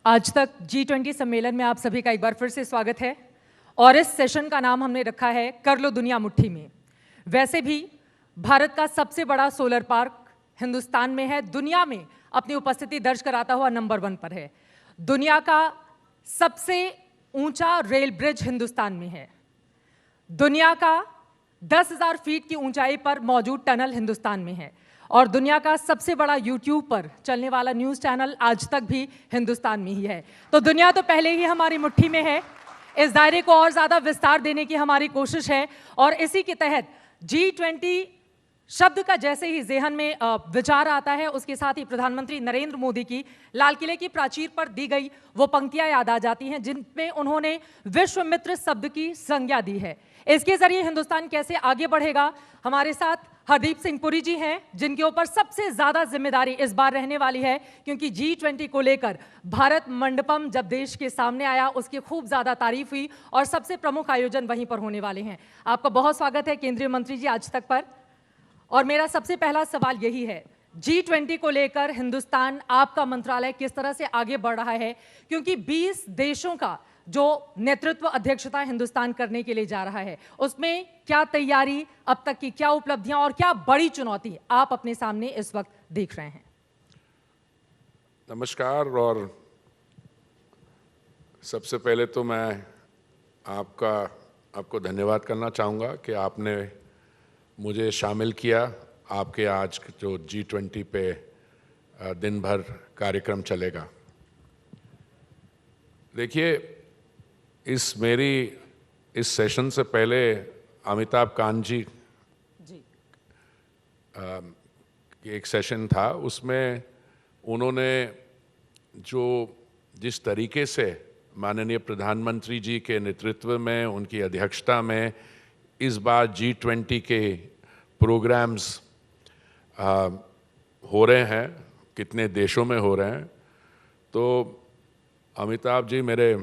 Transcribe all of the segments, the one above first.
आज तक G20 सम्मेलन में आप सभी का एक बार फिर से स्वागत है और इस सेशन का नाम हमने रखा है कर लो दुनिया मुट्ठी में। वैसे भी भारत का सबसे बड़ा सोलर पार्क हिंदुस्तान में है, दुनिया में अपनी उपस्थिति दर्ज कराता हुआ नंबर 1 पर है। दुनिया का सबसे ऊंचा रेल ब्रिज हिंदुस्तान में है। दुनिया का 10,000 फीट की ऊंचाई पर मौजूद टनल हिंदुस्तान में है और दुनिया का सबसे बड़ा यूट्यूब पर चलने वाला न्यूज़ चैनल आज तक भी हिंदुस्तान में ही है। तो दुनिया तो पहले ही हमारी मुट्ठी में है। इस दायरे को और ज़्यादा विस्तार देने की हमारी कोशिश है और इसी के तहत G20 शब्द का जैसे ही जेहन में विचार आता है, उसके साथ ही प्रधानमंत्री नरेंद्र मोदी की लाल किले की प्राचीर पर दी गई वो पंक्तियां याद आ जाती हैं जिनमें उन्होंने विश्व मित्र शब्द की संज्ञा दी है। इसके जरिए हिंदुस्तान कैसे आगे बढ़ेगा, हमारे साथ हरदीप सिंह पुरी जी हैं जिनके ऊपर सबसे ज्यादा जिम्मेदारी इस बार रहने वाली है, क्योंकि G20 को लेकर भारत मंडपम जब देश के सामने आया उसकी खूब ज्यादा तारीफ हुई और सबसे प्रमुख आयोजन वहीं पर होने वाले हैं। आपका बहुत स्वागत है केंद्रीय मंत्री जी आज तक पर। और मेरा सबसे पहला सवाल यही है, G20 को लेकर हिंदुस्तान, आपका मंत्रालय किस तरह से आगे बढ़ रहा है, क्योंकि 20 देशों का जो नेतृत्व अध्यक्षता हिंदुस्तान करने के लिए जा रहा है, उसमें क्या तैयारी, अब तक की क्या उपलब्धियां और क्या बड़ी चुनौती आप अपने सामने इस वक्त देख रहे हैं? नमस्कार। और सबसे पहले तो मैं आपको धन्यवाद करना चाहूँगा कि आपने मुझे शामिल किया। आपके आज जो G20 पे दिन भर कार्यक्रम चलेगा। देखिए, इस सेशन से पहले अमिताभ कांत जी एक सेशन था, उसमें उन्होंने जिस तरीके से माननीय प्रधानमंत्री जी के नेतृत्व में, उनकी अध्यक्षता में इस बार G20 के प्रोग्राम्स हो रहे हैं, कितने देशों में हो रहे हैं, तो अमिताभ जी मेरे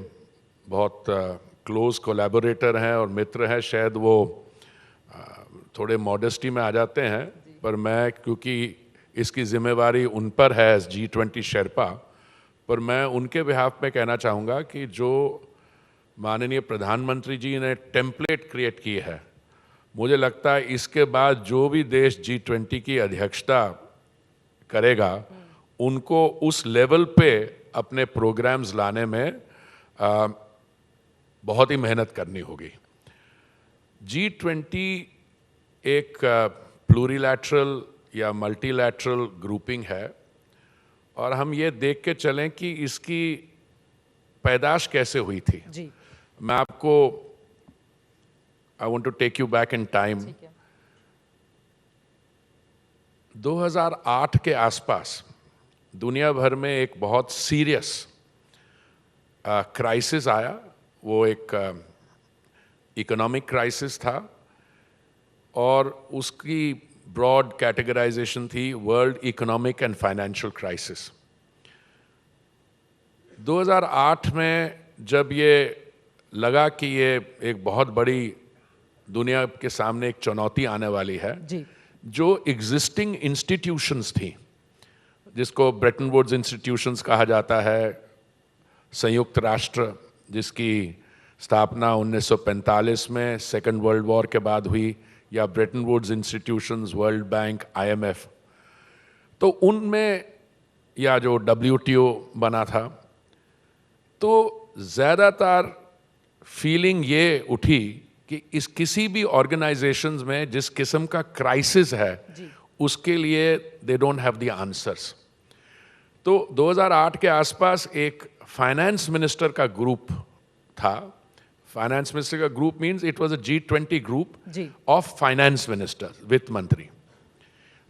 बहुत क्लोज कोलैबोरेटर हैं और मित्र हैं। शायद वो थोड़े मॉडेस्टी में आ जाते हैं, पर मैं, क्योंकि इसकी जिम्मेवारी उन पर है G20 शेरपा, पर मैं उनके बिहाफ में कहना चाहूँगा कि जो माननीय प्रधानमंत्री जी ने टेम्पलेट क्रिएट की है, मुझे लगता है इसके बाद जो भी देश G20 की अध्यक्षता करेगा उनको उस लेवल पे अपने प्रोग्राम्स लाने में बहुत ही मेहनत करनी होगी। G20 एक प्लूरिलैटरल या मल्टीलैटरल ग्रुपिंग है और हम ये देख के चलें कि इसकी पैदाश कैसे हुई थी। जी। मैं आपको I want to take you back in time. 2008 के आसपास दुनिया भर में एक बहुत सीरियस क्राइसिस आया। वो एक इकोनॉमिक क्राइसिस था और उसकी ब्रॉड कैटेगराइजेशन थी world economic and financial crisis. 2008 में जब ये लगा कि ये एक बहुत बड़ी दुनिया के सामने एक चुनौती आने वाली है जी। जो एग्जिस्टिंग इंस्टीट्यूशंस थी, जिसको ब्रेटन वुड्स इंस्टीट्यूशंस कहा जाता है, संयुक्त राष्ट्र जिसकी स्थापना 1945 में सेकेंड वर्ल्ड वॉर के बाद हुई, या Bretton Woods institutions, world bank, IMF, तो उनमें, या जो WTO बना था, तो ज़्यादातर फीलिंग ये उठी कि इस किसी भी ऑर्गेनाइजेशंस में जिस किस्म का क्राइसिस है उसके लिए they don't have the answers. तो 2008 के आसपास एक फाइनेंस मिनिस्टर का ग्रुप था। फाइनेंस मिनिस्टर का group means it was a G20 group of finance ministers, वित्त मंत्री।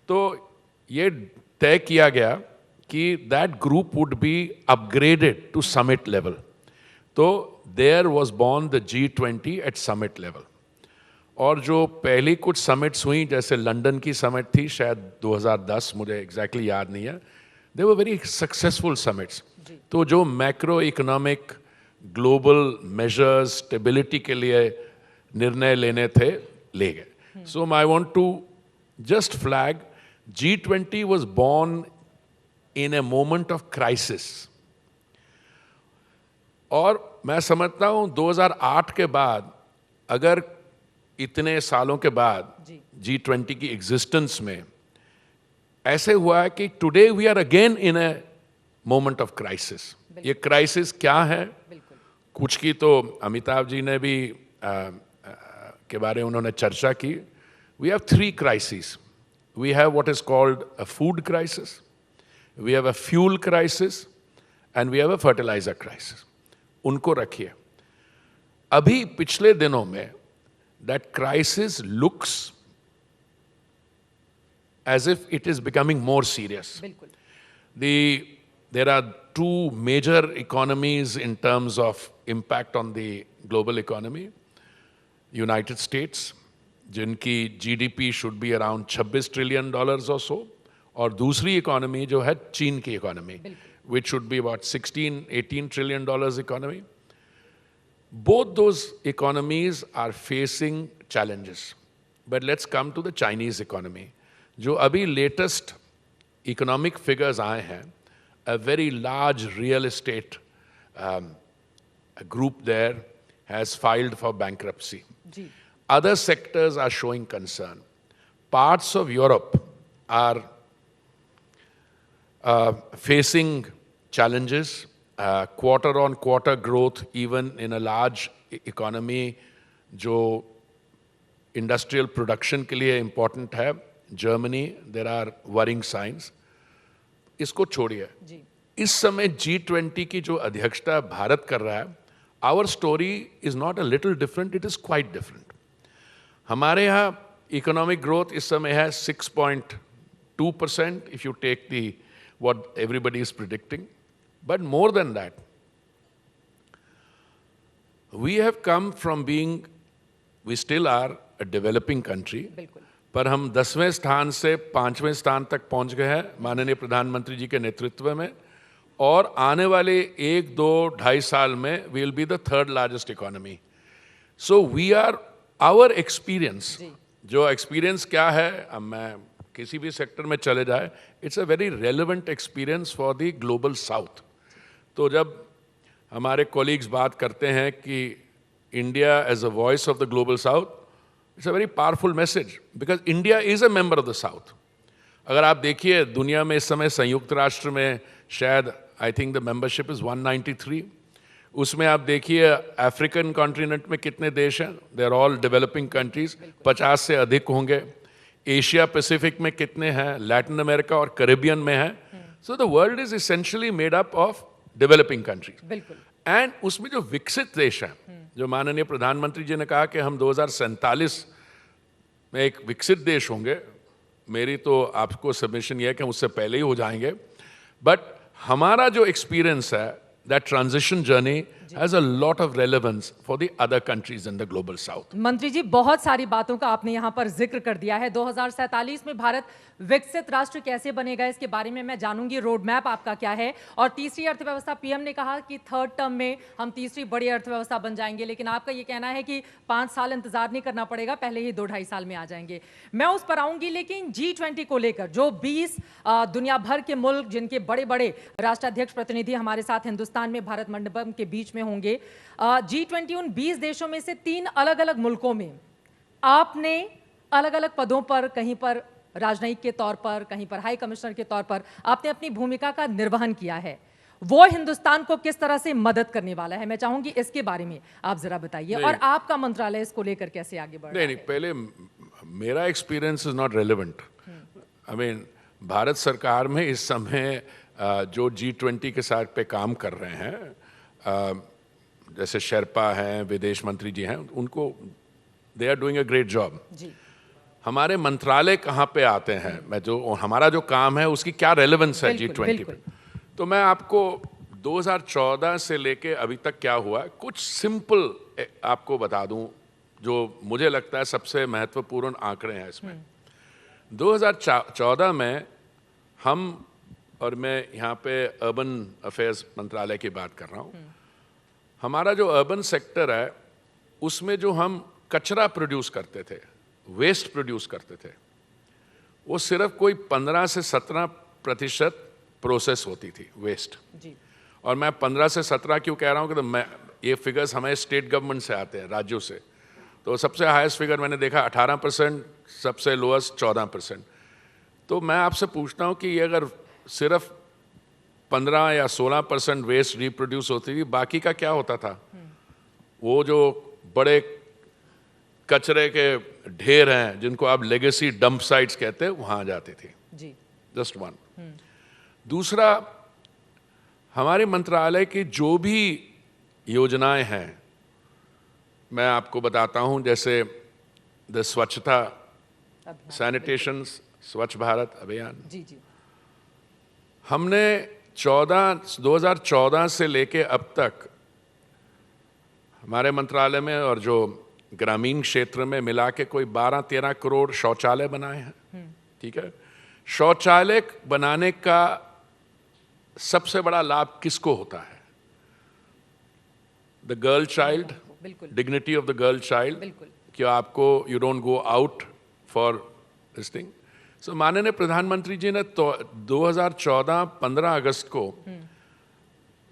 तो ये तय किया गया कि that group would be upgraded to summit level. तो there was born the G20 at summit level। और जो पहली कुछ समिट्स हुई, जैसे लंदन की समिट थी शायद 2010, मुझे एग्जैक्टली याद नहीं है, they were very successful summits। तो जो macro economic global measures stability के लिए निर्णय लेने थे, ले गए। So I want to just flag G20 was born in a moment of crisis। और मैं समझता हूँ 2008 के बाद, अगर इतने सालों के बाद G20 की एग्जिस्टेंस में ऐसे हुआ है कि today we are again in a moment of crisis. ये क्राइसिस क्या है, कुछ की तो अमिताभ जी ने भी के बारे में उन्होंने चर्चा की। We have 3 crisis. We have what is called a food crisis, we have a fuel crisis and we have a fertiliser crisis. उनको रखिए। अभी पिछले दिनों में that crisis looks as if it is becoming more serious. There are 2 major economies in terms of impact on the global economy. United States, जिनकी GDP should be around $26 trillion or so, और दूसरी economy जो है चीन की economy, which should be about 16-18 trillion dollars economy. Both those economies are facing challenges. But let's come to the Chinese economy. जो अभी latest economic figures आए हैं, a very large real estate group there has filed for bankruptcy. Other sectors are showing concern. Parts of Europe are facing challenges, quarter on quarter growth even in a large economy जो industrial production के लिए important है, Germany, there are worrying signs. इसको छोड़िए, इस समय G20 की जो अध्यक्षता भारत कर रहा है, our story is not a little different, it is quite different. हमारे यहाँ इकोनॉमिक ग्रोथ इस समय है 6.2% if you take the what everybody is predicting. But more than that, we have come from being, we still are a developing country, पर हम 10वें स्थान से 5वें स्थान तक पहुंच गए हैं माननीय प्रधानमंत्री जी के नेतृत्व में, और आने वाले 1, 2, 2.5 साल में we will be the 3rd largest economy. So we are, our experience, जो experience क्या है, अब मैं किसी भी सेक्टर में चले जाए, it's a very relevant experience for the global south. तो जब हमारे कॉलीग्स बात करते हैं कि India as a voice of the global south, it's a very powerful message, because India is a member of the south. अगर आप देखिए दुनिया में इस समय संयुक्त राष्ट्र में शायद I think the membership is 193. उसमें आप देखिए अफ्रीकन कॉन्टिनेंट में कितने देश हैं, they are all developing countries, 50 से अधिक होंगे. एशिया पैसिफिक में कितने हैं, लैटिन अमेरिका और कैरिबियन में है. So the world is essentially made up of developing countries. And उसमें जो विकसित देश हैं, जो माननीय प्रधानमंत्री जी ने कहा कि हम 2047 में एक विकसित देश होंगे, मेरी तो आपको सबमिशन यह है कि हम उससे पहले ही हो जाएंगे. बट हमारा जो एक्सपीरियंस है, that transition journey has a lot of relevance for the other countries in the global south. मंत्री जी, बहुत सारी बातों का आपने यहाँ पर जिक्र कर दिया है. 2047 में भारत विकसित राष्ट्र कैसे बनेगा, इसके बारे में मैं जानूंगी. रोड मैप आपका क्या है? और तीसरी अर्थव्यवस्था, पीएम ने कहा कि 3rd टर्म में हम तीसरी बड़ी अर्थव्यवस्था बन जाएंगे, लेकिन आपका ये कहना है कि 5 साल इंतजार नहीं करना पड़ेगा, पहले ही 2-2.5 साल में आ जाएंगे. मैं उस पर आऊंगी, लेकिन G20 को लेकर जो 20 दुनिया भर के मुल्क, जिनके बड़े बड़े राष्ट्राध्यक्ष प्रतिनिधि हमारे साथ हिंदुस्तान में भारत मंडपम के बीच में होंगे, G20 उन 20 देशों में से 3 अलग अलग मुल्कों में आपने अलग अलग पदों पर, कहीं पर राजनयिक के तौर पर, कहीं पर हाई कमिश्नर के तौर पर आपने अपनी भूमिका का निर्वहन किया है. वो हिंदुस्तान को किस तरह से मदद करने वाला है, मैं चाहूंगी इसके बारे में आप जरा बताइए. और आपका मंत्रालय इसको लेकर कैसे आगे बढ़ रहा है? नहीं, पहले मेरा experience is not relevant. I mean Bharat सरकार में इस समय जो G20 के साथ पे काम कर रहे हैं, जैसे शेरपा हैं, विदेश मंत्री जी हैं, उनको they are doing a great job. हमारे मंत्रालय कहाँ पे आते हैं, मैं जो हमारा जो काम है उसकी क्या रेलेवेंस है G20 पे? तो मैं आपको 2014 से लेके अभी तक क्या हुआ है, कुछ सिंपल आपको बता दूं, जो मुझे लगता है सबसे महत्वपूर्ण आंकड़े हैं इसमें. 2014 में हम, और मैं यहाँ पे अर्बन अफेयर्स मंत्रालय की बात कर रहा हूँ, हमारा जो अर्बन सेक्टर है उसमें जो हम कचरा प्रोड्यूस करते थे, वेस्ट प्रोड्यूस करते थे, वो सिर्फ कोई 15 से 17% प्रोसेस होती थी वेस्ट. और मैं 15 से 17 क्यों कह रहा हूँ कि तो मैं ये फिगर्स हमें स्टेट गवर्नमेंट से आते हैं, राज्यों से। तो सबसे हाईएस्ट फिगर मैंने देखा 18%, सबसे लोएस्ट 14%। तो मैं आपसे पूछता हूँ कि ये अगर सिर्फ 15 या 16% वेस्ट रिप्रोड्यूस होती थी, बाकी का क्या होता था? वो जो बड़े कचरे के ढेर हैं जिनको आप लेगेसी डंप साइट्स कहते हैं, वहां जाती थी। जी। Just one. दूसरा, हमारे मंत्रालय की जो भी योजनाएं हैं, मैं आपको बताता हूं, जैसे द स्वच्छता सैनिटेशन, स्वच्छ भारत अभियान, जी जी। हमने 2014 से लेके अब तक हमारे मंत्रालय में और जो ग्रामीण क्षेत्र में मिला के कोई 12-13 करोड़ शौचालय बनाए हैं। ठीक है। शौचालय बनाने का सबसे बड़ा लाभ किसको होता है? द गर्ल चाइल्ड, बिल्कुल। Dignity of the girl child, बिल्कुल। कि आपको you don't go out for this thing. So माननीय प्रधानमंत्री जी ने 2014 15 अगस्त को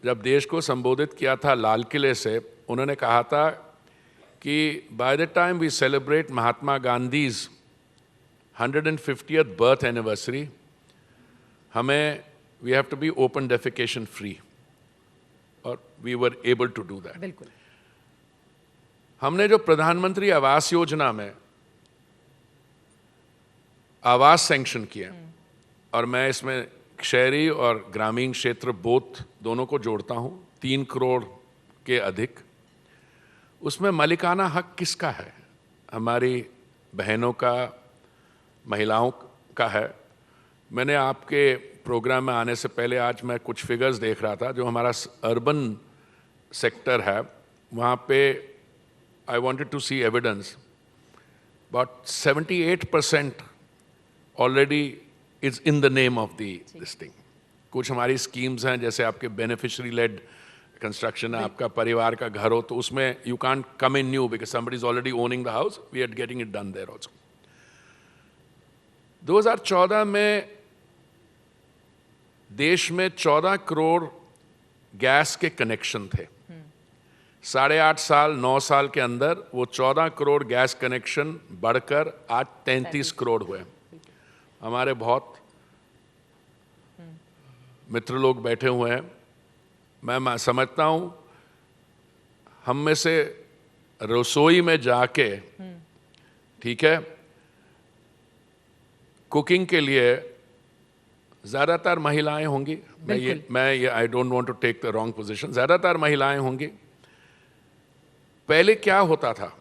जब देश को संबोधित किया था लाल किले से, उन्होंने कहा था कि by the time we celebrate Mahatma Gandhi's 150th birth anniversary, हमें we have to be open defecation free, और we were able to do that. बिल्कुल। हमने जो प्रधानमंत्री आवास योजना में आवास सैंक्शन किए, और मैं इसमें शहरी और ग्रामीण क्षेत्र बोथ दोनों को जोड़ता हूं, 3 करोड़ के अधिक, उसमें मालिकाना हक किसका है? हमारी बहनों का, महिलाओं का है। मैंने आपके प्रोग्राम में आने से पहले आज मैं कुछ फिगर्स देख रहा था, जो हमारा अर्बन सेक्टर है, वहाँ पे I wanted to see evidence, but 78% already is in the name of this thing. कुछ हमारी स्कीम्स हैं, जैसे आपके बेनिफिशियरी लेड कंस्ट्रक्शन है, आपका परिवार का घर हो, तो उसमें you can't come in new because somebody is already owning the house, we are getting it done there also. 2014 में देश में 14 करोड़ गैस के कनेक्शन थे। 8.5 साल 9 साल के अंदर वो 14 करोड़ गैस कनेक्शन बढ़कर आज 33 करोड़ हुए। हमारे बहुत मित्र लोग बैठे हुए हैं, मैं समझता हूं हम में से रसोई में जाके, ठीक है, कुकिंग के लिए ज्यादातर महिलाएं होंगी। मैं ये I don't want to take the wrong position, ज्यादातर महिलाएं होंगी। पहले क्या होता था?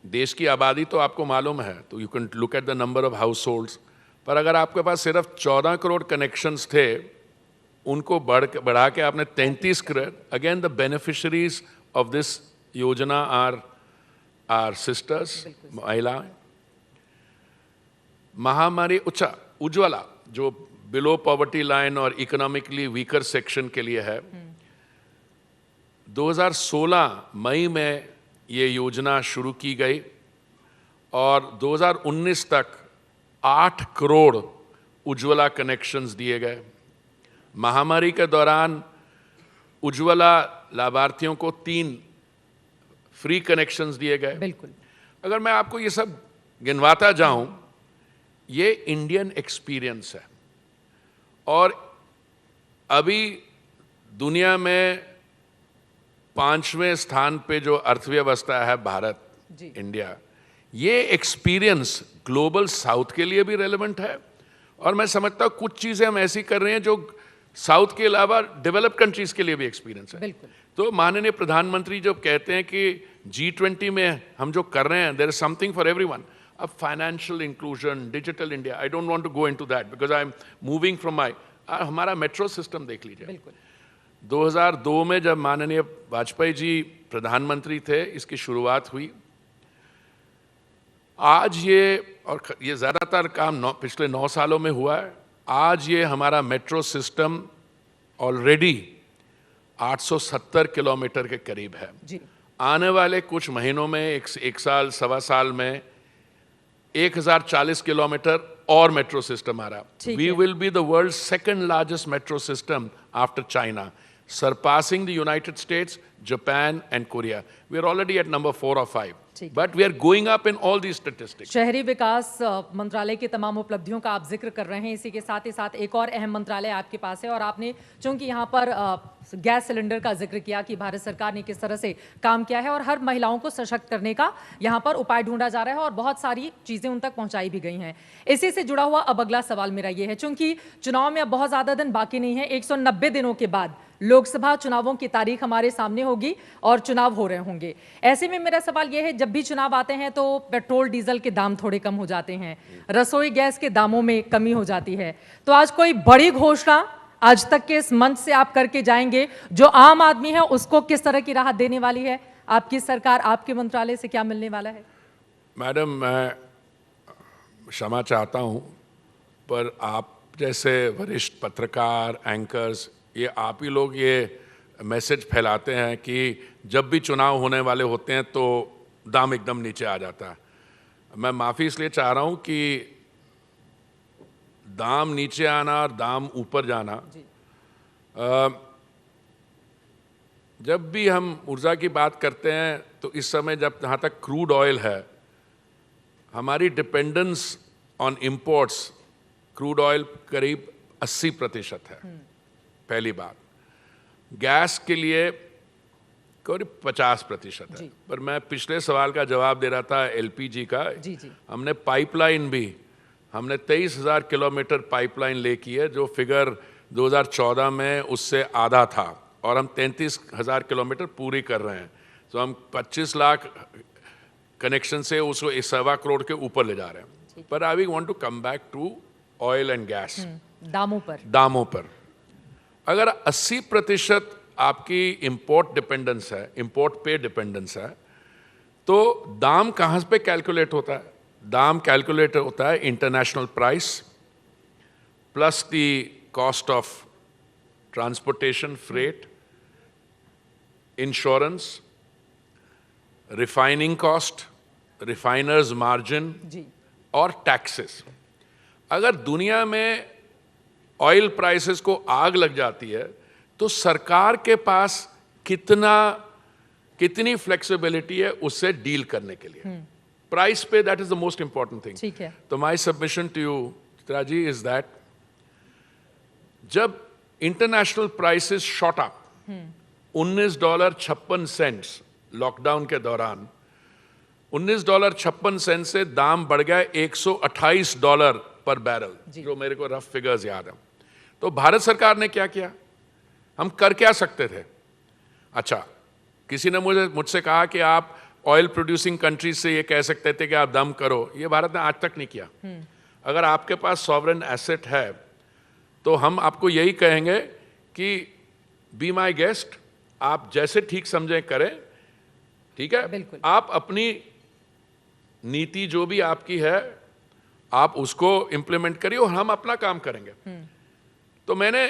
देश की आबादी तो आपको मालूम है, तो you can look at the number of house holds, पर अगर आपके पास सिर्फ 14 करोड़ कनेक्शंस थे, उनको बढ़ा के आपने 33 crore, again the beneficiaries of this योजना आर सिस्टर्स, महिलाएं। महामारी उज्ज्वला जो बिलो पॉवर्टी लाइन और इकोनॉमिकली वीकर सेक्शन के लिए है, 2016 मई में ये योजना शुरू की गई और 2019 तक 8 करोड़ उज्ज्वला कनेक्शंस दिए गए। महामारी के दौरान उज्ज्वला लाभार्थियों को 3 फ्री कनेक्शंस दिए गए। बिल्कुल। अगर मैं आपको ये सब गिनवाता जाऊं, ये इंडियन एक्सपीरियंस है, और अभी दुनिया में 5वें स्थान पे जो अर्थव्यवस्था है भारत, इंडिया, ये एक्सपीरियंस ग्लोबल साउथ के लिए भी रेलेवेंट है, और मैं समझता हूँ कुछ चीजें हम ऐसी कर रहे हैं जो साउथ के अलावा डेवलप्ड कंट्रीज के लिए भी एक्सपीरियंस है। बिल्कुल। तो माननीय प्रधानमंत्री जो कहते हैं कि G20 में हम जो कर रहे हैं, there is something for everyone. अब financial inclusion, digital India, I don't want to go into that because I am moving from my, हमारा मेट्रो सिस्टम देख लीजिए। बिल्कुल। 2002 में जब माननीय वाजपेयी जी प्रधानमंत्री थे, इसकी शुरुआत हुई। आज ये ज्यादातर काम पिछले 9 सालों में हुआ है। आज ये हमारा मेट्रो सिस्टम ऑलरेडी 870 किलोमीटर के करीब है। जी। आने वाले कुछ महीनों में, एक साल 1.25 साल में 1040 किलोमीटर और मेट्रो सिस्टम आ रहा है. ठीक वी है. Will be the world second largest metro system after China, surpassing the United States, Japan and Korea. We are already at number 4 or 5. ठीक है. But we are going up in all these statistics. शहरी विकास मंत्रालय की तमाम उपलब्धियों का आप जिक्र कर रहे हैं. इसी के साथ ही साथ एक और अहम मंत्रालय आपके पास है और आपने चूंकि यहाँ पर गैस सिलेंडर का जिक्र किया कि भारत सरकार ने किस तरह से काम किया है और हर महिलाओं को सशक्त करने का यहाँ पर उपाय ढूंढा जा रहा है और बहुत सारी चीजें उन तक पहुंचाई भी गई हैं. इसी से जुड़ा हुआ अब अगला सवाल मेरा ये है, चूंकि चुनाव में अब बहुत ज्यादा दिन बाकी नहीं है, 190 दिनों के बाद लोकसभा चुनावों की तारीख हमारे सामने होगी और चुनाव हो रहे होंगे. ऐसे में मेरा सवाल यह है, जब भी चुनाव आते हैं तो पेट्रोल डीजल के दाम थोड़े कम हो जाते हैं, रसोई गैस के दामों में कमी हो जाती है, तो आज कोई बड़ी घोषणा आज तक के इस मंच से आप करके जाएंगे जो आम आदमी है उसको किस तरह की राहत देने वाली है? आपकी सरकार, आपके मंत्रालय से क्या मिलने वाला है? मैडम, मैं क्षमा चाहता हूं, पर आप जैसे वरिष्ठ पत्रकार, एंकर्स, ये आप ही लोग ये मैसेज फैलाते हैं कि जब भी चुनाव होने वाले होते हैं तो दाम एकदम नीचे आ जाता है. मैं माफ़ी इसलिए चाह रहा हूं कि दाम नीचे आना और दाम ऊपर जाना, जब भी हम ऊर्जा की बात करते हैं तो इस समय जब जहाँ तक क्रूड ऑयल है, हमारी dependence on imports crude oil करीब 80% है. पहली बात. गैस के लिए करीब 50% है. पर मैं पिछले सवाल का जवाब दे रहा था एलपीजी का. जी. हमने पाइपलाइन भी, हमने 23,000 किलोमीटर पाइपलाइन ले की है, जो फिगर 2014 में उससे आधा था, और हम 33,000 किलोमीटर पूरी कर रहे हैं. तो हम 25 लाख कनेक्शन से उसको 1.25 करोड़ के ऊपर ले जा रहे हैं. पर I want to come back to oil and gas. दामों पर अगर 80% आपकी इंपोर्ट डिपेंडेंस है, इंपोर्ट पे डिपेंडेंस है, तो दाम कहाँ पे कैलकुलेट होता है? दाम कैलकुलेट होता है international price plus the cost of transportation, freight, insurance, refining cost, refiners margin और टैक्सेस. अगर दुनिया में ऑयल प्राइसेस को आग लग जाती है तो सरकार के पास कितनी फ्लेक्सिबिलिटी है उससे डील करने के लिए. प्राइस पे that is the most important thing. ठीक है. तो my submission to you Chitra ji is that जब international prices shot up $19.56 lockdown के दौरान, $19.56 से दाम बढ़ गया $128 पर बैरल, जो मेरे को रफ फिगर्स याद है. तो भारत सरकार ने क्या किया? हम कर क्या सकते थे? अच्छा, किसी ने मुझसे कहा कि आप ऑयल प्रोड्यूसिंग कंट्रीज से ये कह सकते थे कि आप दम करो. ये भारत ने आज तक नहीं किया. अगर आपके पास सॉवरेन एसेट है तो हम आपको यही कहेंगे कि बी माई गेस्ट, आप जैसे ठीक समझें करें. ठीक है? बिल्कुल. आप अपनी नीति जो भी आपकी है आप उसको इंप्लीमेंट करिए और हम अपना काम करेंगे. तो मैंने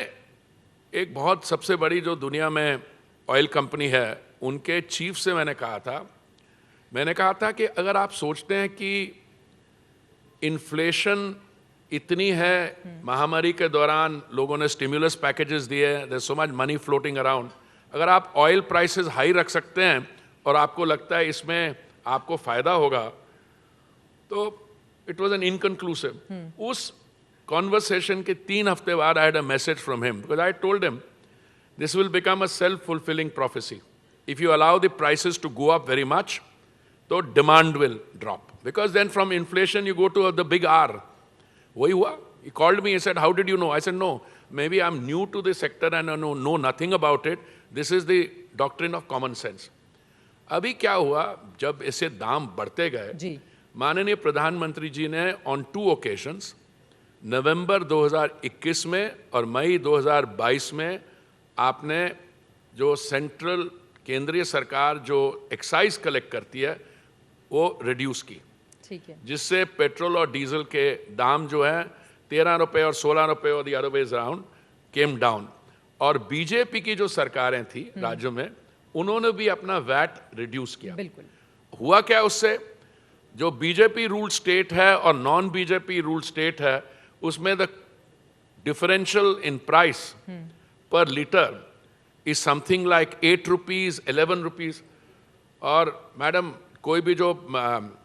एक बहुत सबसे बड़ी जो दुनिया में ऑयल कंपनी है उनके चीफ से मैंने कहा था कि अगर आप सोचते हैं कि इन्फ्लेशन इतनी है, महामारी के दौरान लोगों ने स्टिमुलस पैकेजेस दिए, there so much money floating around, अगर आप ऑयल प्राइसेस हाई रख सकते हैं और आपको लगता है इसमें आपको फायदा होगा, तो इट वाज एन इनकंक्लूसिव. उस कॉन्वर्सेशन के 3 हफ्ते बाद I had a message from him, because I told him this will become a self fulfilling prophecy. If you allow the prices to go up very much, तो demand will drop, because then from inflation you go to the big R. वही हुआ. He called me, he said, how did you know? I said, no, maybe I'm new to this sector and I know nothing about it. This is the doctrine of common sense. अभी क्या हुआ, जब ऐसे दाम बढ़ते गए, माननीय प्रधानमंत्री जी ने on 2 occasions, नवंबर 2021 में और मई 2022 में, आपने जो सेंट्रल केंद्रीय सरकार जो एक्साइज कलेक्ट करती है वो रिड्यूस की. ठीक है. जिससे पेट्रोल और डीजल के दाम जो है 13 रुपए और 16 रुपए और the other ways around came down. और बीजेपी की जो सरकारें थी राज्यों में, उन्होंने भी अपना वैट रिड्यूस किया. बिल्कुल. हुआ क्या उससे? जो बीजेपी रूल स्टेट है और नॉन बीजेपी रूल स्टेट है, उसमें द डिफरेंशियल इन प्राइस पर litre is something like 8 rupees 11 rupees. और मैडम, कोई भी जो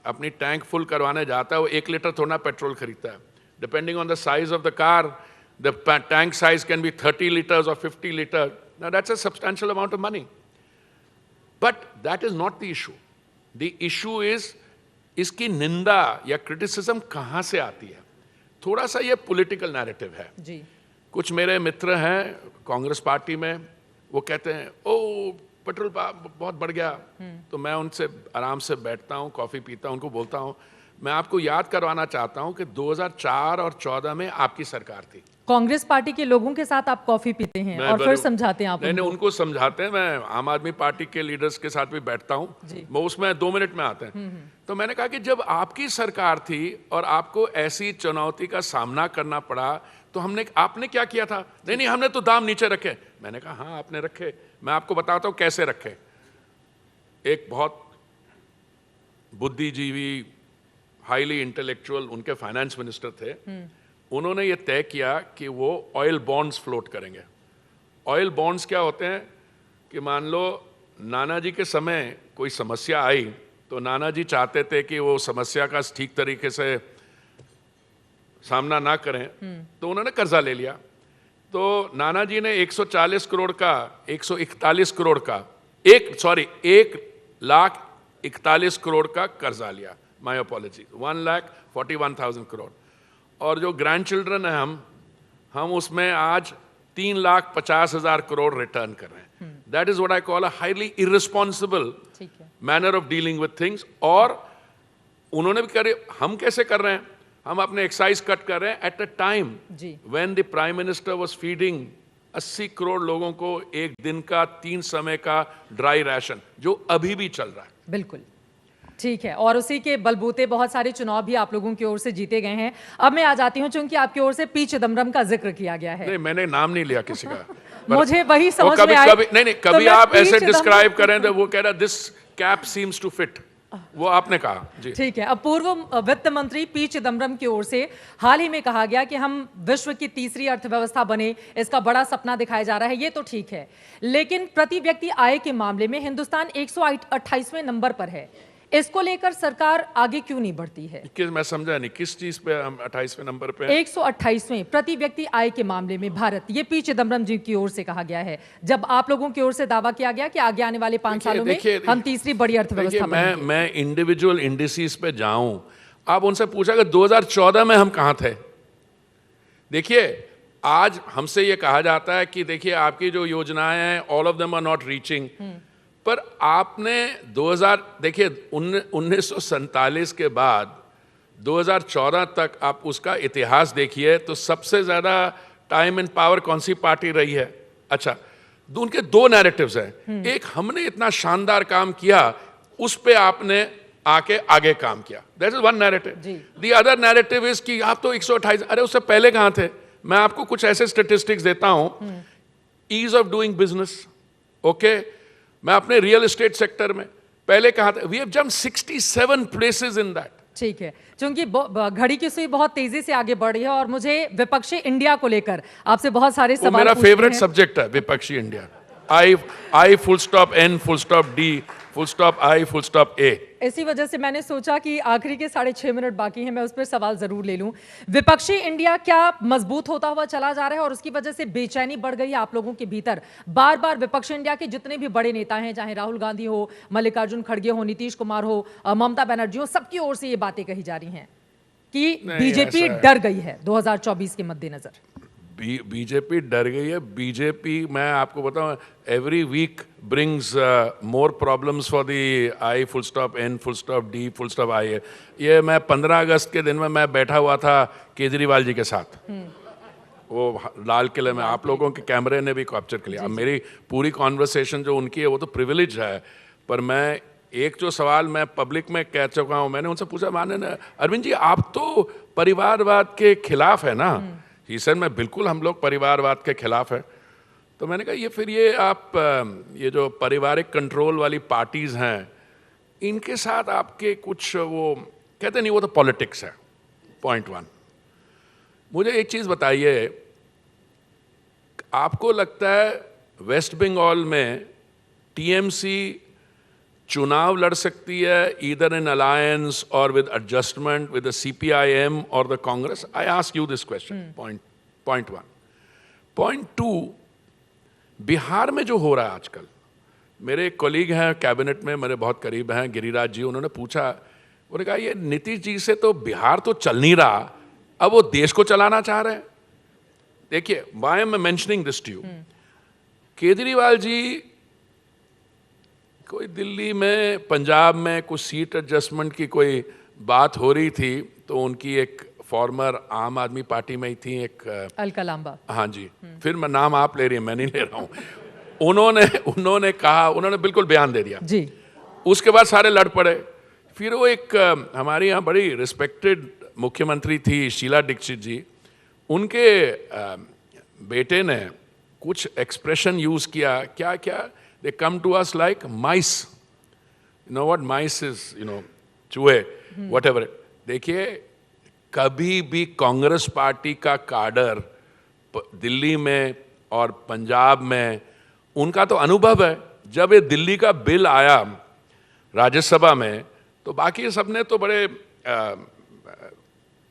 अपनी टैंक फुल करवाने जाता है वो 1 लीटर थोड़ा पेट्रोल खरीदता है। Depending on the size of the car, the tank size can be 30 liters or 50 liters. Now that's a substantial amount of money. But that is not the issue. The issue is इसकी निंदा या criticism कहाँ से आती है? थोड़ा सा ये पॉलिटिकल नैरेटिव है जी। कुछ मेरे मित्र हैं कांग्रेस पार्टी में, वो कहते हैं ओ पेट्रोल बहुत बढ़ गया, तो मैं उनसे आराम से बैठता हूँ, कॉफ़ी पीता हूँ, उनको बोलता हूँ मैं आपको याद करवाना चाहता हूँ कि 2004 और 14 में आपकी सरकार थी। कांग्रेस पार्टी के लोगों के साथ आप कॉफी पीते हैं और फिर समझाते हैं आप? नहीं, उनको समझाते हैं। मैं आम आदमी पार्टी के लीडर्स के साथ भी बैठता हूँ, वो उसमें 2 मिनट में आते हैं। तो मैंने कहा कि जब आपकी सरकार थी और आपको ऐसी चुनौती का सामना करना पड़ा तो आपने क्या किया था? नहीं, हमने तो दाम नीचे रखे। मैंने कहा हाँ आपने रखे, मैं आपको बताता हूँ कैसे रखे। एक बहुत बुद्धिजीवी, हाईली इंटेलेक्चुअल उनके फाइनेंस मिनिस्टर थे, उन्होंने ये तय किया कि वो ऑयल बॉन्ड्स फ्लोट करेंगे। ऑयल बॉन्ड्स क्या होते हैं कि मान लो नाना जी के समय कोई समस्या आई तो नाना जी चाहते थे कि वो समस्या का ठीक तरीके से सामना ना करें, तो उन्होंने कर्जा ले लिया। तो नाना जी ने 140 करोड़ का 141 करोड़ का 1,41 करोड़ का कर्जा लिया। My apology, 1,41,000 crore. और जो ग्रैंड चिल्ड्रन है हम उसमें आज 3,50,000 करोड़ रिटर्न कर रहे हैं। That is what I call a highly irresponsible manner of dealing with things. और उन्होंने भी करे, हम कैसे कर रहे हैं? हम अपने एक्साइज कट कर रहे हैं at a time when the prime minister was feeding 80 crore लोगों को एक दिन का 3 समय का ड्राई राशन, जो अभी भी चल रहा है। बिल्कुल ठीक है, और उसी के बलबूते बहुत सारे चुनाव भी आप लोगों की ओर से जीते गए हैं। अब मैं आ जाती हूं, चूंकि आपकी ओर से पी चिदम्बरम का जिक्र किया गया है। नहीं, मैंने नाम नहीं लिया किसी का। मुझे वही समझ में आया। नहीं, कभी आप ऐसे डिस्क्राइब करें तो वो कह रहा this cap seems to fit, वो आपने कहा जी। ठीक है, अब पूर्व वित्त मंत्री पी चिदम्बरम की ओर से हाल ही में कहा गया कि हम विश्व की तीसरी अर्थव्यवस्था बने, इसका बड़ा सपना दिखाया जा रहा है। ये तो ठीक है, लेकिन प्रति व्यक्ति आय के मामले में हिंदुस्तान 128वें नंबर पर है। इसको लेकर सरकार आगे क्यों नहीं बढ़ती है? मैं समझा नहीं, किस चीज पे हम 28वें नंबर पे? 128वें प्रति व्यक्ति आय के मामले में भारत। ये पी चिदम्बरम जी की ओर से कहा गया है, जब आप लोगों की ओर से दावा किया गया कि आगे आने वाले 5 सालों में हम तीसरी बड़ी अर्थव्यवस्था बनेंगे। मैं इंडिविजुअल इंडिसेस पे जाऊं, आप उनसे पूछा कि 2014 में हम कहां थे। देखिए, आज हमसे ये कहा जाता है कि देखिए आपकी जो योजनाएं हैं all of them are not reaching, पर आपने 1947 के बाद 2014 तक आप उसका इतिहास देखिए तो सबसे ज़्यादा टाइम इन पावर कौन सी पार्टी रही है? अच्छा, उनके 2 नैरेटिव्स हैं। एक, हमने इतना शानदार काम किया, उस पे आपने आगे काम किया, that is one narrative. The other narrative is कि आप तो 128, अरे उससे पहले कहाँ थे? मैं आपको कुछ ऐसे स्टेटिस्टिक्स देता हूं। Ease of doing business, okay, मैं अपने रियल एस्टेट सेक्टर में पहले कहा था, we have jumped 67 places in that. ठीक है, क्योंकि घड़ी की सुई बहुत तेजी से आगे बढ़ रही है और मुझे विपक्षी इंडिया को लेकर आपसे बहुत सारे सवाल मेरा फेवरेट सब्जेक्ट है विपक्षी India. I full stop N full stop D full stop I full stop A. इसी वजह से मैंने सोचा कि आखिरी के 6.5 मिनट बाकी हैं, मैं उस पर सवाल जरूर ले लूं। विपक्षी इंडिया क्या मजबूत होता हुआ चला जा रहा है और उसकी वजह से बेचैनी बढ़ गई है आप लोगों के भीतर? बार बार विपक्षी इंडिया के जितने भी बड़े नेता हैं, चाहे राहुल गांधी हो, मल्लिकार्जुन खड़गे हो, नीतीश कुमार हो, ममता बनर्जी हो, सबकी ओर से ये बातें कही जा रही हैं कि बीजेपी डर गई है 2024 के मद्देनजर। बीजेपी डर गई है। बीजेपी, मैं आपको बताऊं, every week brings more problems for the I full stop N full stop D full stop I. ये मैं 15 अगस्त के दिन में मैं बैठा हुआ था केजरीवाल जी के साथ, वो लाल किले में, आप लोगों के कैमरे ने भी कैप्चर कर लिया। अब मेरी पूरी कॉन्वर्सेशन जो उनकी है वो तो प्रिविलेज है, पर मैं एक जो सवाल मैं पब्लिक में कह चुका हूँ, मैंने उनसे पूछा, माने अरविंद जी आप तो परिवारवाद के खिलाफ है ना? ही सर मैं बिल्कुल, हम लोग परिवारवाद के खिलाफ है। तो मैंने कहा ये आप ये जो पारिवारिक कंट्रोल वाली पार्टीज हैं, इनके साथ आपके कुछ वो कहते नहीं वो तो पॉलिटिक्स है। पॉइंट 1। मुझे एक चीज बताइए, आपको लगता है वेस्ट बंगाल में टीएमसी चुनाव लड़ सकती है either in alliance or with adjustment with the CPIM or the Congress? I ask you this question. Point 1। Point 2, Bihar में जो हो रहा है आजकल, मेरे एक कोलीग हैं कैबिनेट में, मेरे बहुत करीब हैं, गिरिराज जी, उन्होंने पूछा, उन्होंने कहा ये नीतीश जी से तो बिहार तो चल नहीं रहा, अब वो देश को चलाना चाह रहे हैं। देखिए, why am I mentioning this to you, Kejriwal ji कोई दिल्ली में पंजाब में कुछ सीट एडजस्टमेंट की कोई बात हो रही थी, तो उनकी एक फॉर्मर आम आदमी पार्टी में ही थी, एक अलका लांबा, हाँ जी, फिर मैं नाम आप ले रही हैं, मैं नहीं ले रहा हूँ, उन्होंने कहा, उन्होंने बिल्कुल बयान दे दिया जी। उसके बाद सारे लड़ पड़े। फिर वो एक हमारी यहाँ बड़ी रिस्पेक्टेड मुख्यमंत्री थी शीला दीक्षित जी, उनके बेटे ने कुछ एक्सप्रेशन यूज किया, क्या क्या, they come to us like mice, you know what mice is, you know चूहे, व्हाटएवर। देखिए, कभी भी कांग्रेस पार्टी का काडर दिल्ली में और पंजाब में, उनका तो अनुभव है, जब ये दिल्ली का बिल आया राज्यसभा में तो बाकी सबने तो बड़े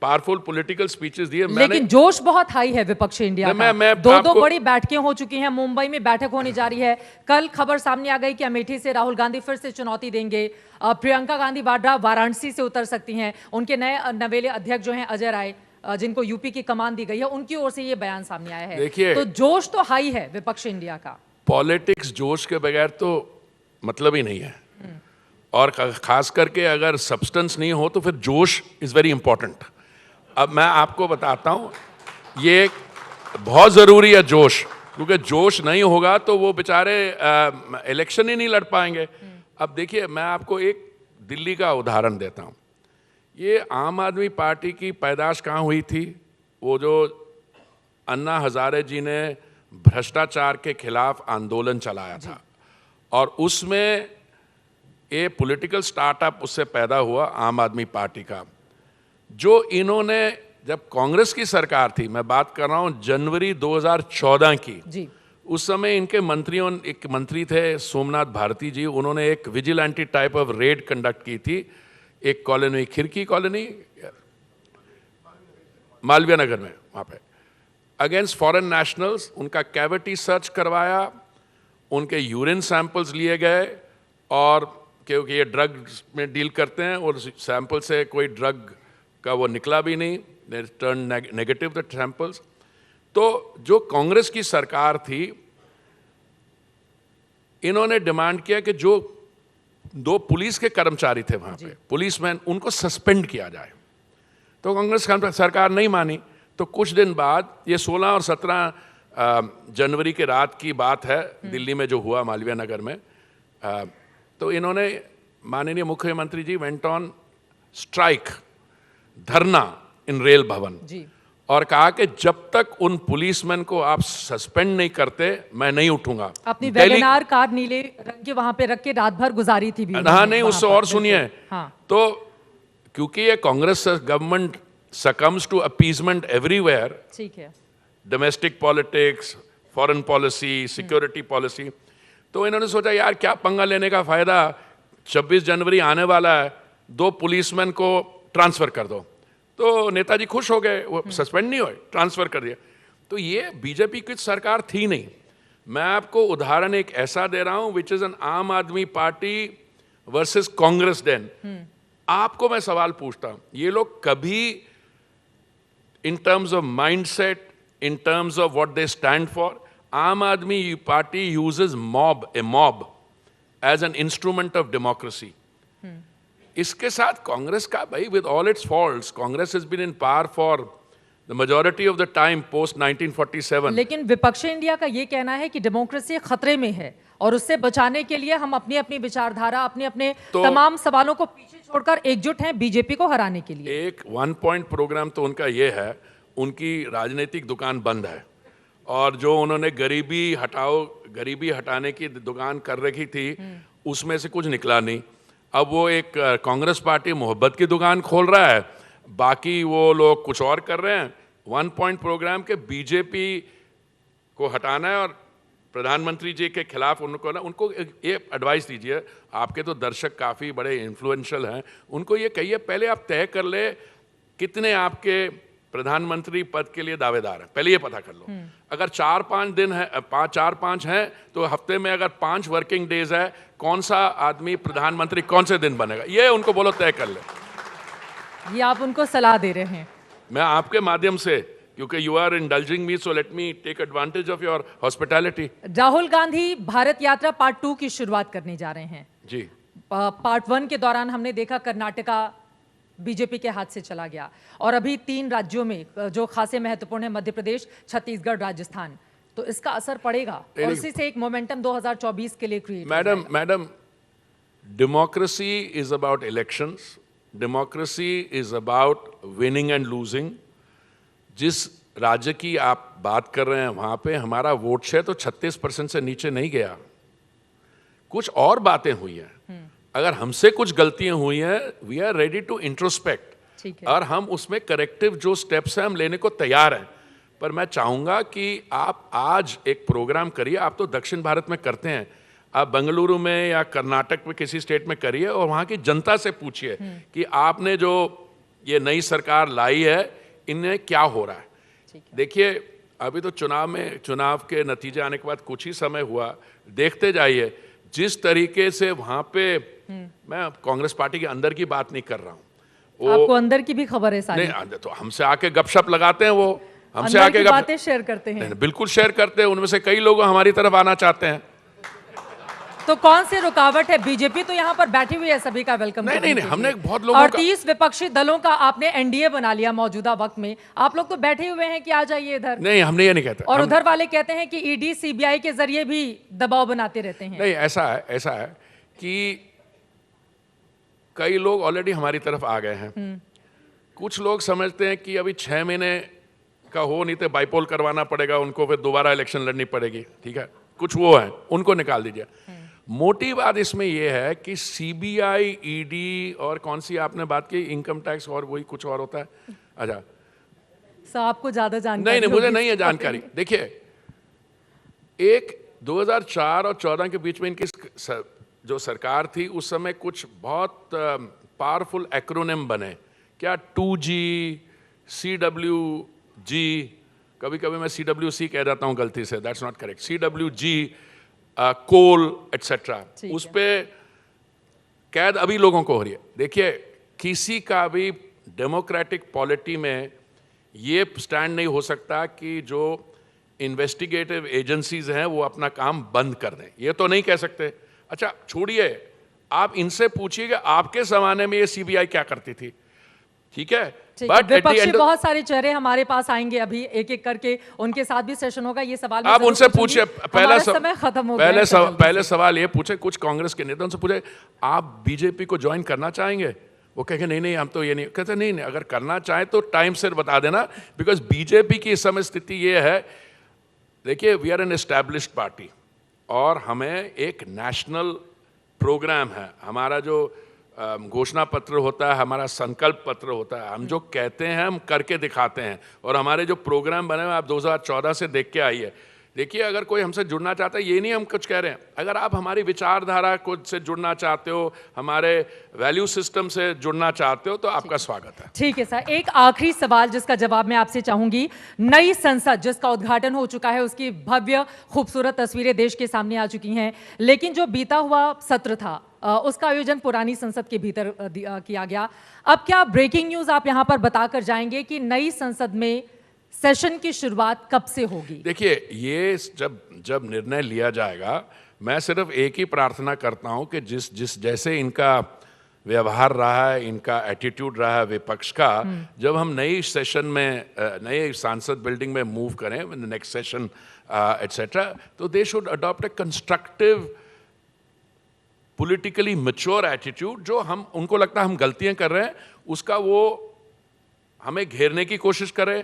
पावरफुल पॉलिटिकल स्पीचेस दिए। लेकिन जोश बहुत हाई है विपक्ष इंडिया का। मैं दो बड़ी बैठकें हो चुकी हैं, मुंबई में बैठक होने जा रही है, कल खबर सामने आ गई कि अमेठी से राहुल गांधी फिर से चुनौती देंगे, प्रियंका गांधी वाड्रा वाराणसी से उतर सकती हैं, उनके नए नवेले अध्यक्ष जो हैं अजय राय, जिनको यूपी की कमान दी गई है, उनकी ओर से ये बयान सामने आया है। देखिए, तो जोश तो हाई है विपक्ष इंडिया का। पॉलिटिक्स जोश के बगैर तो मतलब ही नहीं है, और खास करके अगर सब्सटेंस नहीं हो तो फिर जोश इज वेरी इंपॉर्टेंट। अब मैं आपको बताता हूं, ये बहुत जरूरी है जोश, क्योंकि जोश नहीं होगा तो वो बेचारे इलेक्शन ही नहीं लड़ पाएंगे। अब देखिए, मैं आपको एक दिल्ली का उदाहरण देता हूं। ये आम आदमी पार्टी की पैदाश कहाँ हुई थी? वो जो अन्ना हजारे जी ने भ्रष्टाचार के खिलाफ आंदोलन चलाया था, और उसमें ये पॉलिटिकल स्टार्टअप उससे पैदा हुआ आम आदमी पार्टी का, जो इन्होंने, जब कांग्रेस की सरकार थी, मैं बात कर रहा हूं जनवरी 2014 की जी, उस समय इनके मंत्रियों, एक मंत्री थे सोमनाथ भारती जी, उन्होंने एक vigilante type of red conduct की थी एक कॉलोनी, खिड़की कॉलोनी, मालवीय नगर में, वहां पे अगेंस्ट फॉरेन नेशनल्स। उनका कैविटी सर्च करवाया, उनके यूरिन सैंपल्स लिए गए, और क्योंकि ये ड्रग्स में डील करते हैं और सैंपल से कोई ड्रग का वो निकला भी नहीं, टर्न नेगेटिव द सैंपल्स। तो जो कांग्रेस की सरकार थी, इन्होंने डिमांड किया कि जो 2 पुलिस के कर्मचारी थे वहां पे, पुलिसमैन, उनको सस्पेंड किया जाए। तो कांग्रेस सरकार नहीं मानी। तो कुछ दिन बाद, ये 16 और 17 जनवरी के रात की बात है, दिल्ली में जो हुआ मालवीय नगर में, तो इन्होंने, माननीय मुख्यमंत्री जी वेंट ऑन स्ट्राइक, धरना इन रेल भवन जी, और कहा कि जब तक उन पुलिसमैन को आप सस्पेंड नहीं करते मैं नहीं उठूंगा। अपनी वैगनार कार नीले रंग के वहां पे रख के रात भर गुजारी थी भी। हाँ, नहीं, उससे और सुनिए। हाँ, तो क्योंकि ये Congress government succumbs to appeasement everywhere, ठीक है, domestic politics, foreign policy, security policy, तो इन्होंने सोचा यार क्या पंगा लेने का फायदा, 26 जनवरी आने वाला है, 2 पुलिसमैन को ट्रांसफर कर दो। तो नेताजी खुश हो गए, वो सस्पेंड नहीं हुए, ट्रांसफर कर दिया। तो ये बीजेपी की सरकार थी नहीं। मैं आपको उदाहरण एक ऐसा दे रहा हूं विच इज एन आम आदमी पार्टी वर्सेस कांग्रेस देन। आपको मैं सवाल पूछता हूं, ये लोग कभी in terms of mindset, in terms of what they stand for, Aam Aadmi Party uses a mob as an instrument of democracy. इसके साथ कांग्रेस का, भाई, with all its faults, Congress has been in power for the majority of the time post 1947. लेकिन विपक्ष India का ये कहना है कि डेमोक्रेसी खतरे में है, और उससे बचाने के लिए हम अपनी अपनी विचारधारा, अपने अपने तमाम सवालों को पीछे छोड़कर एकजुट हैं बीजेपी को हराने के लिए। एक 1 पॉइंट प्रोग्राम तो उनका ये है, उनकी राजनीतिक दुकान बंद है, और जो उन्होंने गरीबी हटाने की दुकान कर रखी थी, उसमें से कुछ निकला नहीं। अब वो एक कांग्रेस पार्टी मोहब्बत की दुकान खोल रहा है, बाकी वो लोग कुछ और कर रहे हैं। 1 पॉइंट प्रोग्राम के बीजेपी को हटाना है और प्रधानमंत्री जी के खिलाफ उनको ये एडवाइस दीजिए। आपके तो दर्शक काफ़ी बड़े इन्फ्लुएंशियल हैं, उनको ये कहिए पहले आप तय कर ले कितने आपके प्रधानमंत्री पद के लिए दावेदार हैं, पहले ये पता कर लो। अगर 4-5 दिन है, 4-5 हैं, तो हफ्ते में अगर 5 वर्किंग डेज है, कौन सा आदमी प्रधानमंत्री कौन से दिन बनेगा, ये उनको बोलो तय कर ले। ये आप उनको सलाह दे रहे हैं। मैं आपके माध्यम से, क्योंकि you are indulging me, so let me take advantage of your hospitality. Rahul Gandhi Bharat Yatra part 2 की शुरुआत करने जा रहे हैं जी। पार्ट 1 के दौरान हमने देखा कर्नाटका बीजेपी के हाथ से चला गया, और अभी 3 राज्यों में जो खासे महत्वपूर्ण है, मध्य प्रदेश, छत्तीसगढ़, राजस्थान, तो इसका असर पड़ेगा और इसी से एक मोमेंटम 2024 के लिए create. Madam, democracy is about elections, democracy is about winning and losing. जिस राज्य की आप बात कर रहे हैं वहां पे हमारा वोट शेयर तो 36% से नीचे नहीं गया। कुछ और बातें हुई हैं, अगर हमसे कुछ गलतियां हुई हैं, we are ready to introspect, और हम उसमें करेक्टिव जो स्टेप्स हैं हम लेने को तैयार हैं। पर मैं चाहूंगा कि आप आज एक प्रोग्राम करिए, आप तो दक्षिण भारत में करते हैं, आप बेंगलुरु में या कर्नाटक में किसी स्टेट में करिए और वहाँ की जनता से पूछिए कि आपने जो ये नई सरकार लाई है इनमें क्या हो रहा है। देखिए अभी तो चुनाव के नतीजे आने के बाद कुछ ही समय हुआ, देखते जाइए जिस तरीके से वहाँ पे, मैं कांग्रेस पार्टी के अंदर की बात नहीं कर रहा हूँ, आपको अंदर की भी खबर है सारी? नहीं, तो हमसे आके गपशप लगाते हैं, वो हमसे अंदर आके की बातें शेयर करते हैं। बिल्कुल शेयर करते हैं, उनमें से कई लोग हमारी तरफ आना चाहते हैं। तो कौन सी रुकावट है? बीजेपी तो यहाँ पर बैठी हुई है सभी का वेलकम। नहीं, हमने बहुत लोगों 38 विपक्षी दलों का आपने एनडीए बना लिया मौजूदा वक्त में, आप लोग तो बैठे हुए हैं कि आ जाइए इधर। नहीं, हमने ये नहीं कहते। और उधर वाले कहते हैं कि ईडी सीबीआई के जरिए भी दबाव बनाते रहते हैं। नहीं, ऐसा है कि कई लोग ऑलरेडी हमारी तरफ आ गए हैं। कुछ लोग समझते हैं कि अभी 6 महीने का हो, नहीं तो बाइपोल करवाना पड़ेगा उनको, फिर दोबारा इलेक्शन लड़नी पड़ेगी। ठीक है, कुछ वो है, उनको निकाल दीजिए। मोटी बात इसमें यह है कि सीबीआई, ईडी और कौन सी आपने बात की, इनकम टैक्स, और वही कुछ और होता है। अच्छा सर, आपको ज्यादा जानकारी नहीं, मुझे नहीं है जानकारी। देखिए, एक 2004 और 14 के बीच में इनकी जो सरकार थी उस समय कुछ बहुत पावरफुल एक्रोनिम बने, क्या 2G, CWG, कभी कभी मैं CWC कह जाता हूं गलती से, that's not correct, CWG, coal etcetera, उस पे कैद अभी लोगों को हो रही है। देखिए, किसी का भी डेमोक्रेटिक पॉलिटी में ये स्टैंड नहीं हो सकता कि जो इन्वेस्टिगेटिव एजेंसीज हैं वो अपना काम बंद कर दें, ये तो नहीं कह सकते। अच्छा छोड़िए, आप इनसे पूछिएगा आपके जमाने में ये सीबीआई क्या करती थी, ठीक है? बट विपक्षी बहुत सारे चेहरे हमारे पास आएंगे, अभी एक एक करके उनके साथ भी सेशन होगा। ये सवाल आप उनसे पूछिए, समय खत्म हो गया। पहले सवाल ये पूछे, कुछ कांग्रेस के नेता उनसे पूछे आप बीजेपी को ज्वाइन करना चाहेंगे, वो कहेंगे नहीं हम तो ये नहीं, कहते नहीं, अगर करना चाहे तो टाइम से बता देना, बिकॉज बीजेपी की इस समय स्थिति ये है। देखिए, we are an established party और हमें एक नेशनल प्रोग्राम है, हमारा जो घोषणा पत्र होता है, हमारा संकल्प पत्र होता है, हम जो कहते हैं हम करके दिखाते हैं। और हमारे जो प्रोग्राम बने हुए आप 2014 से देख के आइए। देखिए, अगर कोई हमसे जुड़ना चाहता है, ये नहीं हम कुछ कह रहे हैं, अगर आप हमारी विचारधारा को से जुड़ना चाहते हो, हमारे वैल्यू सिस्टम से जुड़ना चाहते हो, तो आपका स्वागत है। ठीक है सर, एक आखिरी सवाल जिसका जवाब मैं आपसे चाहूंगी। नई संसद जिसका उद्घाटन हो चुका है, उसकी भव्य खूबसूरत तस्वीरें देश के सामने आ चुकी हैं, लेकिन जो बीता हुआ सत्र था उसका आयोजन पुरानी संसद के भीतर किया गया। अब क्या ब्रेकिंग न्यूज आप यहां पर बताकर जाएंगे कि नई संसद में सेशन की शुरुआत कब से होगी? देखिए, ये जब निर्णय लिया जाएगा, मैं सिर्फ एक ही प्रार्थना करता हूं कि जिस जैसे इनका व्यवहार रहा है, इनका एटीट्यूड रहा है विपक्ष का, जब हम नई सेशन में, नए सांसद बिल्डिंग में मूव करें, नेक्स्ट सेशन एटसेट्रा, तो they should adopt a constructive, politically mature attitude. जो हम उनको लगता है हम गलतियां कर रहे हैं, उसका वो हमें घेरने की कोशिश करें,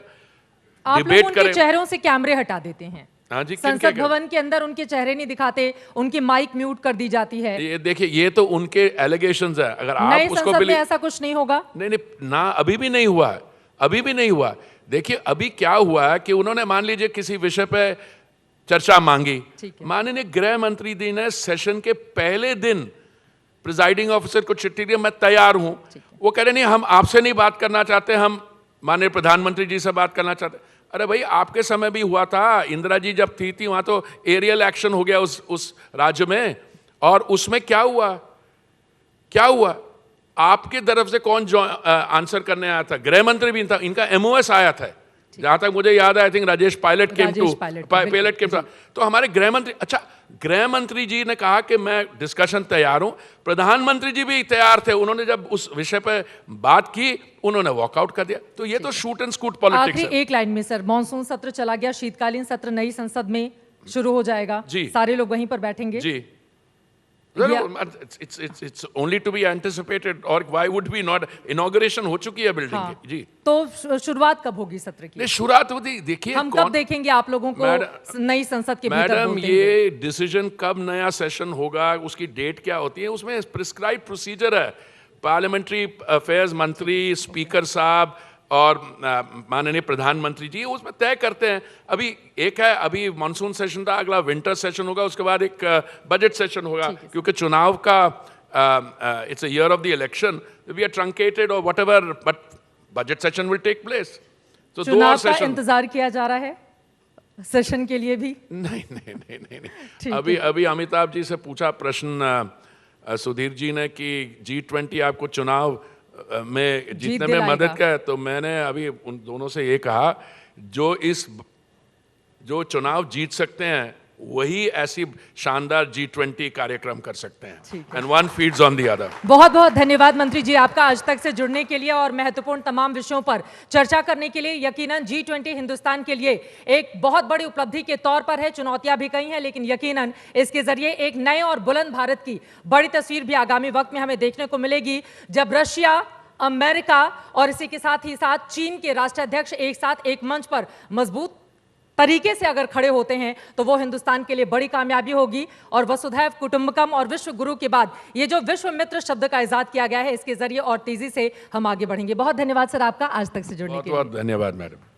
आप लोग उनके चेहरों से कैमरे हटा देते हैं, हाँ जी, किन संसद भवन के अंदर उनके चेहरे नहीं दिखाते, उनकी माइक म्यूट कर दी जाती है। ये देखिए, ये तो उनके एलिगेशंस है। अगर नए आप उसको संसद में ऐसा कुछ नहीं होगा। नहीं नहीं ना, अभी भी नहीं हुआ है, अभी भी नहीं हुआ। देखिए अभी क्या हुआ है कि उन्होंने मान लीजिए किसी विषय पे चर्चा मांगी, माननीय गृह मंत्री जी ने सेशन के पहले दिन प्रिजाइडिंग ऑफिसर को चिट्ठी दी, मैं तैयार हूं। वो कह रहे नहीं, हम आपसे नहीं बात करना चाहते, हम माननीय प्रधानमंत्री जी से बात करना चाहते। अरे भाई, आपके समय भी हुआ था, इंदिरा जी जब थी वहां तो एरियल एक्शन हो गया उस राज्य में, और उसमें क्या हुआ, क्या हुआ? आपके तरफ से कौन आंसर करने आया था? गृह मंत्री भी था, इनका एमओएस आया था, जहां तक मुझे याद है। I think Rajesh Pilot came to, तो हमारे गृह मंत्री, अच्छा गृह मंत्री जी ने कहा कि मैं डिस्कशन तैयार हूं। प्रधानमंत्री जी भी तैयार थे, उन्होंने जब उस विषय पर बात की उन्होंने वॉकआउट कर दिया। तो ये तो शूट एंड स्कूट पॉलिटिक्स है। एक लाइन में सर, मॉनसून सत्र चला गया, शीतकालीन सत्र नई संसद में शुरू हो जाएगा, सारे लोग वहीं पर बैठेंगे जी। It's only to be anticipated, or why would we not? Inauguration हो चुकी है बिल्डिंग की जी। तो शुरुआत कब होगी सत्र की? शुरुआत होती, देखिए हम कब देखेंगे आप लोगों को नई संसद के भीतर? मैडम, ये डिसीजन कब नया सेशन होगा, उसकी डेट क्या होती है, उसमें प्रिस्क्राइब प्रोसीजर है। पार्लियामेंट्री अफेयर्स मंत्री, स्पीकर साहब और माननीय प्रधानमंत्री जी उसमें तय करते हैं। अभी एक है, अभी मानसून सेशन था, अगला विंटर सेशन होगा, उसके बाद एक बजट सेशन होगा, क्योंकि चुनाव का it's a year of the election, we are truncated और whatever, but budget session will take place. तो चुनाव का इंतजार किया जा रहा है सेशन के लिए भी? नहीं नहीं नहीं नहीं, नहीं। अभी अमिताभ जी से पूछा प्रश्न सुधीर जी ने कि G20 आपको चुनाव में जीतने में मदद का है, तो मैंने अभी उन दोनों से ये कहा, जो चुनाव जीत सकते हैं वही ऐसी शानदार G20 कार्यक्रम कर सकते हैं, and one feeds on the other. बहुत बहुत धन्यवाद मंत्री जी आपका आज तक से जुड़ने के लिए और महत्वपूर्ण तमाम विषयों पर चर्चा करने के लिए। यकीनन G20 हिंदुस्तान के लिए एक बहुत बड़ी उपलब्धि के तौर पर है, चुनौतियां भी कई हैं, लेकिन यकीनन इसके जरिए एक नए और बुलंद भारत की बड़ी तस्वीर भी आगामी वक्त में हमें देखने को मिलेगी, जब रशिया, अमेरिका और इसी के साथ ही साथ चीन के राष्ट्राध्यक्ष एक साथ एक मंच पर मजबूत तरीके से अगर खड़े होते हैं तो वो हिंदुस्तान के लिए बड़ी कामयाबी होगी। और वसुधैव कुटुंबकम और विश्व गुरु के बाद ये जो विश्व मित्र शब्द का इजाद किया गया है, इसके जरिए और तेजी से हम आगे बढ़ेंगे। बहुत धन्यवाद सर आपका आज तक से जुड़ने के लिए। बहुत धन्यवाद मैडम।